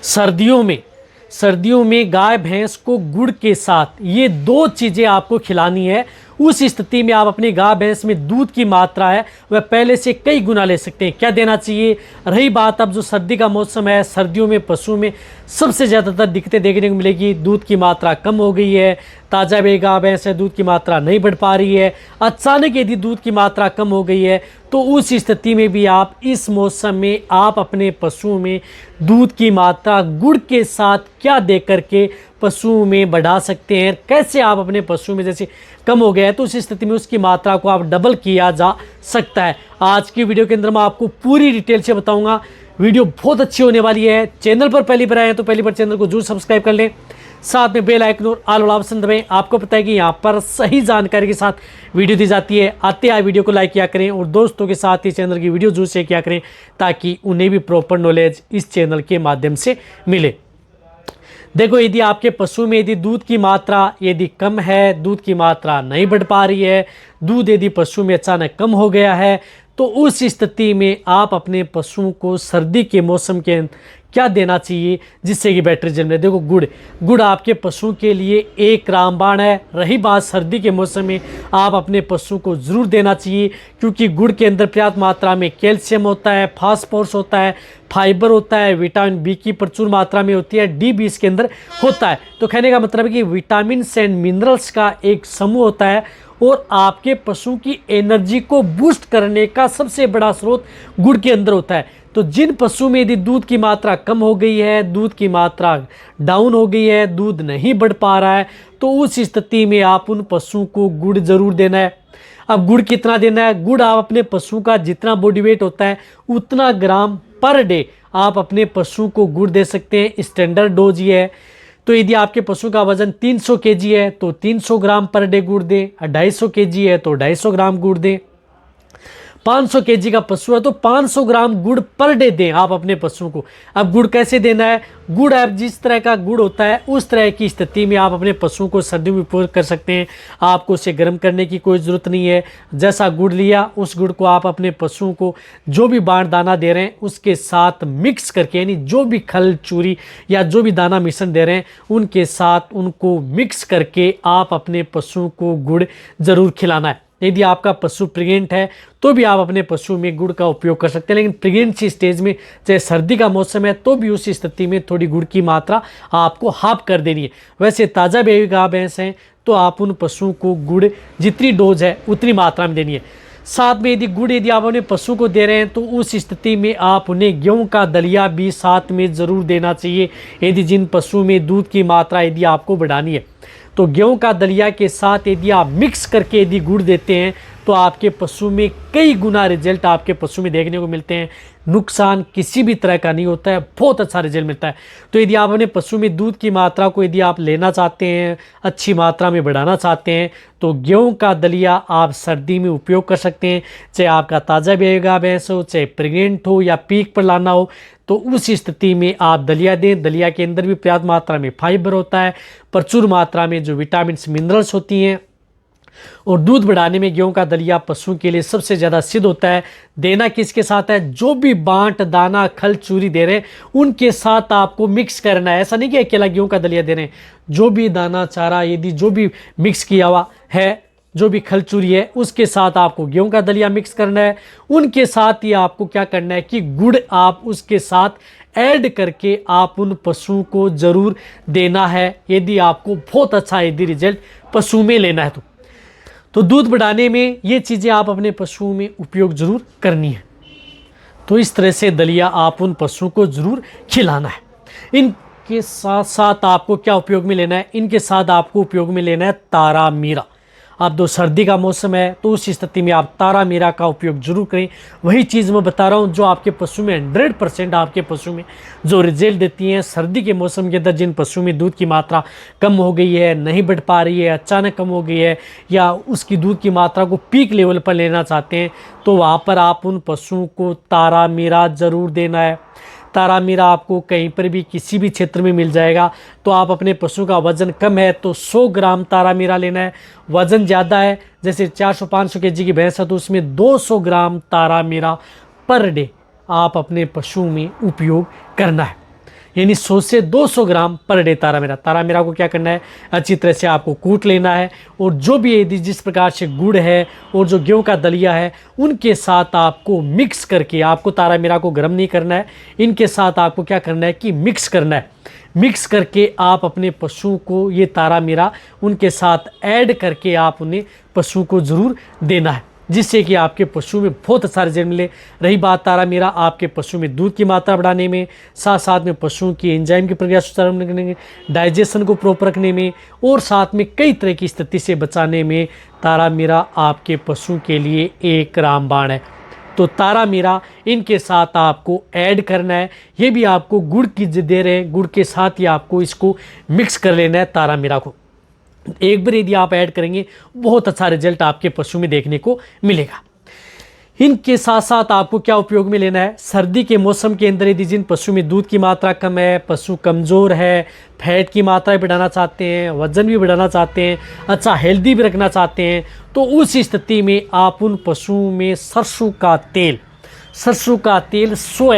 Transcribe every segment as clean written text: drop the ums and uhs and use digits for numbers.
सर्दियों में गाय भैंस को गुड़ के साथ ये दो चीज़ें आपको खिलानी है। उस स्थिति में आप अपनी गाय भैंस में दूध की मात्रा है वह पहले से कई गुना ले सकते हैं। क्या देना चाहिए? रही बात अब जो सर्दी का मौसम है, सर्दियों में पशु में सबसे ज़्यादातर दिक्कतें देखने को मिलेगी। दूध की मात्रा कम हो गई है, ताज़ा गाय भैंस है, दूध की मात्रा नहीं बढ़ पा रही है, अचानक यदि दूध की मात्रा कम हो गई है तो उस स्थिति में भी आप इस मौसम में आप अपने पशुओं में दूध की मात्रा गुड़ के साथ क्या दे करके पशुओं में बढ़ा सकते हैं। कैसे आप अपने पशु में जैसे कम हो गया है तो उस स्थिति में उसकी मात्रा को आप डबल किया जा सकता है। आज की वीडियो के अंदर मैं आपको पूरी डिटेल से बताऊंगा। वीडियो बहुत अच्छी होने वाली है। चैनल पर पहली बार आए हैं तो पहली बार चैनल को जरूर सब्सक्राइब कर लें, साथ में बेल आइकन और ऑल वाला ऑप्शन दबाएं। आपको पता है कि यहाँ पर सही जानकारी के साथ वीडियो दी जाती है। आते आए वीडियो को लाइक किया करें और दोस्तों के साथ ही चैनल की वीडियो जरूर शेयर किया करें ताकि उन्हें भी प्रॉपर नॉलेज इस चैनल के माध्यम से मिले। देखो, यदि आपके पशु में यदि दूध की मात्रा यदि कम है, दूध की मात्रा नहीं बढ़ पा रही है, दूध यदि पशु में अचानक कम हो गया है तो उस स्थिति में आप अपने पशुओं को सर्दी के मौसम के क्या देना चाहिए जिससे कि बेटर रिजल्ट मिले। देखो, गुड़ आपके पशु के लिए एक रामबाण है। रही बात सर्दी के मौसम में आप अपने पशु को ज़रूर देना चाहिए क्योंकि गुड़ के अंदर पर्याप्त मात्रा में कैल्शियम होता है, फास्फोरस होता है, फाइबर होता है, विटामिन बी की प्रचुर मात्रा में होती है, डी भी इसके अंदर होता है। तो कहने का मतलब है कि विटामिन एंड मिनरल्स का एक समूह होता है और आपके पशु की एनर्जी को बूस्ट करने का सबसे बड़ा स्रोत गुड़ के अंदर होता है। तो जिन पशु में यदि दूध की मात्रा कम हो गई है, दूध की मात्रा डाउन हो गई है, दूध नहीं बढ़ पा रहा है तो उस स्थिति में आप उन पशुओं को गुड़ जरूर देना है। अब गुड़ कितना देना है? गुड़ आप अपने पशु का जितना बॉडी वेट होता है उतना ग्राम पर डे आप अपने पशु को गुड़ दे सकते हैं। स्टैंडर्ड डोज ये है। तो यदि आपके पशु का वजन 300 केजी है तो 300 ग्राम पर डे गुड़ दें, 250 केजी है तो 250 ग्राम गुड़ दें, 500 केजी का पशु है तो 500 ग्राम गुड़ पर डे दें आप अपने पशु को। अब गुड़ कैसे देना है? गुड़ आप जिस तरह का गुड़ होता है उस तरह की स्थिति में आप अपने पशु को सर्दियों में उपयोग कर सकते हैं। आपको उसे गर्म करने की कोई ज़रूरत नहीं है। जैसा गुड़ लिया उस गुड़ को आप अपने पशुओं को जो भी बाँट दाना दे रहे हैं उसके साथ मिक्स करके, यानी जो भी खल चूरी या जो भी दाना मिश्रण दे रहे हैं उनके साथ उनको मिक्स करके आप अपने पशुओं को गुड़ ज़रूर खिलाना है। यदि आपका पशु प्रेग्नेंट है तो भी आप अपने पशु में गुड़ का उपयोग कर सकते हैं, लेकिन प्रेगनेंसी स्टेज में चाहे सर्दी का मौसम है तो भी उस स्थिति में थोड़ी गुड़ की मात्रा आपको हाफ कर देनी है। वैसे ताज़ा बेबी गाय भैंस हैं तो आप उन पशुओं को गुड़ जितनी डोज है उतनी मात्रा में देनी है। साथ में यदि गुड़ यदि आप अपने पशु को दे रहे हैं तो उस स्थिति में आप उन्हें गेहूं का दलिया भी साथ में ज़रूर देना चाहिए। यदि जिन पशु में दूध की मात्रा यदि आपको बढ़ानी है तो गेहूं का दलिया के साथ यदि आप मिक्स करके यदि गुड़ देते हैं तो आपके पशु में कई गुना रिजल्ट आपके पशु में देखने को मिलते हैं। नुकसान किसी भी तरह का नहीं होता है, बहुत अच्छा रिजल्ट मिलता है। तो यदि आप अपने पशु में दूध की मात्रा को यदि आप लेना चाहते हैं, अच्छी मात्रा में बढ़ाना चाहते हैं तो गेहूं का दलिया आप सर्दी में उपयोग कर सकते हैं। चाहे आपका ताज़ा बेगा भैंस हो, चाहे प्रेग्नेंट हो या पीक पर लाना हो तो उस स्थिति में आप दलिया दें। दलिया के अंदर भी पर्याप्त मात्रा में फाइबर होता है, प्रचुर मात्रा में जो विटामिन मिनरल्स होती हैं और दूध बढ़ाने में गेहूं का दलिया पशुओं के लिए सबसे ज़्यादा सिद्ध होता है। देना किसके साथ है? जो भी बांट दाना खल चूरी दे रहे हैं उनके साथ आपको मिक्स करना है। ऐसा नहीं कि अकेला गेहूं का दलिया दे रहे हैं, जो भी दाना चारा यदि जो भी मिक्स किया हुआ है, जो भी खल चूरी है उसके साथ आपको गेहूं का दलिया मिक्स करना है। उनके साथ ही आपको क्या करना है कि गुड़ आप उसके साथ ऐड करके आप उन पशुओं को ज़रूर देना है यदि आपको बहुत अच्छा यदि रिजल्ट पशु में लेना है तो दूध बढ़ाने में ये चीज़ें आप अपने पशुओं में उपयोग ज़रूर करनी है। तो इस तरह से दलिया आप उन पशुओं को ज़रूर खिलाना है। इनके साथ साथ आपको क्या उपयोग में लेना है? इनके साथ आपको उपयोग में लेना है तारा मीरा। अब तो सर्दी का मौसम है तो उस स्थिति में आप तारा मीरा का उपयोग जरूर करें। वही चीज़ मैं बता रहा हूँ जो आपके पशु में 100% आपके पशु में जो रिजल्ट देती हैं। सर्दी के मौसम के अंदर जिन पशु में दूध की मात्रा कम हो गई है, नहीं बढ़ पा रही है, अचानक कम हो गई है या उसकी दूध की मात्रा को पीक लेवल पर लेना चाहते हैं तो वहाँ पर आप उन पशुओं को तारा मीरा ज़रूर देना है। तारा मीरा आपको कहीं पर भी किसी भी क्षेत्र में मिल जाएगा। तो आप अपने पशु का वज़न कम है तो 100 ग्राम तारा मीरा लेना है। वज़न ज़्यादा है जैसे 400-500 केजी की भैंस है तो उसमें 200 ग्राम तारा मीरा पर डे आप अपने पशु में उपयोग करना है। यानी 100 से 200 ग्राम पर डे तारा मीरा को क्या करना है, अच्छी तरह से आपको कूट लेना है। और जो भी यदि जिस प्रकार से गुड़ है और जो गेहूं का दलिया है उनके साथ आपको मिक्स करके, आपको तारा मीरा को गर्म नहीं करना है, इनके साथ आपको क्या करना है कि मिक्स करना है। मिक्स करके आप अपने पशुओं को ये तारा मीरा उनके साथ ऐड करके आप उन्हें पशुओं को ज़रूर देना है, जिससे कि आपके पशु में बहुत अच्छा रिजल्ट मिले। रही बात तारा मीरा आपके पशु में दूध की मात्रा बढ़ाने में, साथ साथ में पशुओं की एंजाइम की प्रक्रिया सुचारू करने में, डाइजेशन को प्रॉपर रखने में और साथ में कई तरह की स्थिति से बचाने में तारा मीरा आपके पशु के लिए एक रामबाण है। तो तारा मीरा इनके साथ आपको ऐड करना है। ये भी आपको गुड़ की दे रहे हैं, गुड़ के साथ ही आपको इसको मिक्स कर लेना है तारा मीरा को। एक बार यदि आप ऐड करेंगे बहुत अच्छा रिजल्ट आपके पशु में देखने को मिलेगा। इनके साथ साथ आपको क्या उपयोग में लेना है, सर्दी के मौसम के अंदर यदि जिन पशु में दूध की मात्रा कम है, पशु कमज़ोर है, फैट की मात्रा बढ़ाना चाहते हैं, वजन भी बढ़ाना चाहते हैं, अच्छा हेल्दी भी रखना चाहते हैं, तो उस स्थिति में आप उन पशुओं में सरसों का तेल 100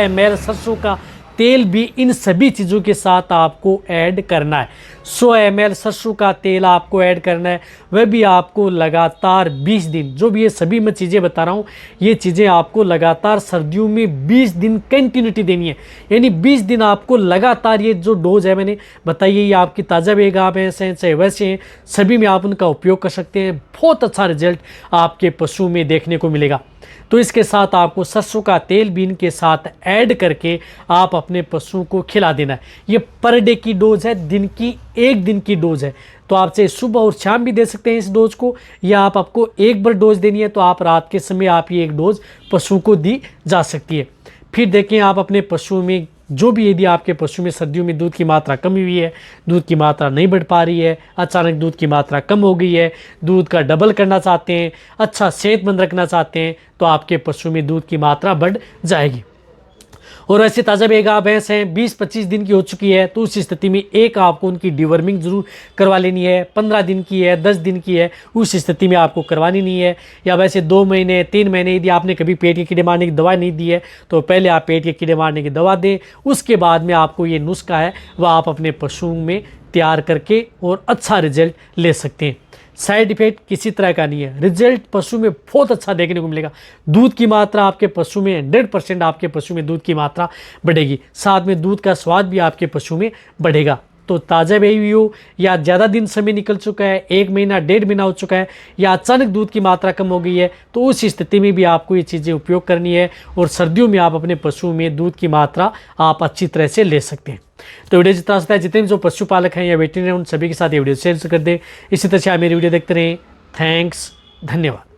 ml सरसों का तेल भी इन सभी चीज़ों के साथ आपको ऐड करना है। 100 ml सरसों का तेल आपको ऐड करना है, वह भी आपको लगातार 20 दिन, जो भी ये सभी मैं चीज़ें बता रहा हूँ ये चीज़ें आपको लगातार सर्दियों में 20 दिन कंटिन्यूटी देनी है। यानी 20 दिन आपको लगातार ये जो डोज है मैंने बताई है, ये आपकी ताज़ा बेगा भैंस हैं चाहे वैसे हैं, सभी में आप उनका उपयोग कर सकते हैं। बहुत अच्छा रिजल्ट आपके पशु में देखने को मिलेगा। तो इसके साथ आपको सरसों का तेल भी इनके साथ ऐड करके आप अपने पशुओं को खिला देना है। ये पर डे की डोज है, एक दिन की डोज है। तो आप चाहे सुबह और शाम भी दे सकते हैं इस डोज को, या आपको एक बार डोज देनी है तो आप रात के समय आप ये एक डोज पशु को दी जा सकती है। फिर देखें आप अपने पशुओं में जो भी यदि आपके पशु में सर्दियों में दूध की मात्रा कमी हुई है, दूध की मात्रा नहीं बढ़ पा रही है, अचानक दूध की मात्रा कम हो गई है, दूध का डबल करना चाहते हैं, अच्छा सेहतमंद रखना चाहते हैं, तो आपके पशु में दूध की मात्रा बढ़ जाएगी। और ऐसे ताज़ा बेगा भैंस हैं 20-25 दिन की हो चुकी है, तो उस स्थिति में एक आपको उनकी डिवर्मिंग जरूर करवा लेनी है। 15 दिन की है, 10 दिन की है, उस स्थिति में आपको करवानी नहीं है। या वैसे 2 महीने 3 महीने यदि आपने कभी पेट के कीड़े मारने की दवा नहीं दी है तो पहले आप पेट के कीड़े मारने की दवा दें, उसके बाद में आपको ये नुस्खा है वह आप अपने पशुओं में तैयार करके और अच्छा रिजल्ट ले सकते हैं। साइड इफेक्ट किसी तरह का नहीं है, रिजल्ट पशु में बहुत अच्छा देखने को मिलेगा। दूध की मात्रा आपके पशु में 100% आपके पशु में दूध की मात्रा बढ़ेगी, साथ में दूध का स्वाद भी आपके पशु में बढ़ेगा। तो ताज़ा बेबी हुई हो या ज़्यादा दिन समय निकल चुका है, 1 महीना 1.5 महीना हो चुका है, या अचानक दूध की मात्रा कम हो गई है, तो उस स्थिति में भी आपको ये चीज़ें उपयोग करनी है। और सर्दियों में आप अपने पशुओं में दूध की मात्रा आप अच्छी तरह से ले सकते हैं। तो वीडियो जितना सकता है जितने भी जो पशुपालक हैं या वेटरनरी हैं उन सभी के साथ ये वीडियो शेयर कर दें। इसी तरह से आप मेरी वीडियो देखते रहें। थैंक्स, धन्यवाद।